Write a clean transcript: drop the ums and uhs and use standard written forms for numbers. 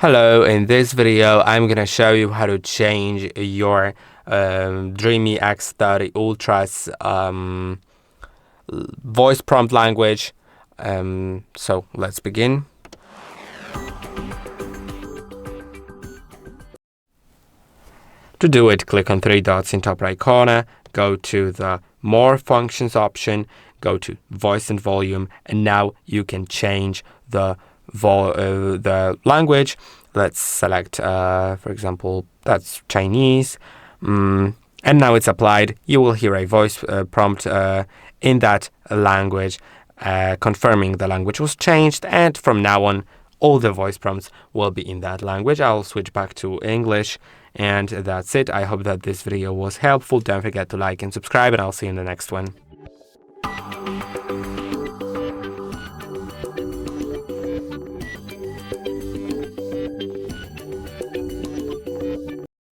Hello, in this video I'm gonna show you how to change your DREAME X30 Ultra's voice prompt language. So let's begin. To do it, click on three dots in top right corner, go to the More Functions option, go to Voice and Volume, and now you can change the language. Let's select, for example, that's Chinese, and now it's applied. You will hear a voice prompt in that language, confirming the language was changed, and from now on, all the voice prompts will be in that language. I'll switch back to English, and that's it. I hope that this video was helpful. Don't forget to like and subscribe, and I'll see you in the next one.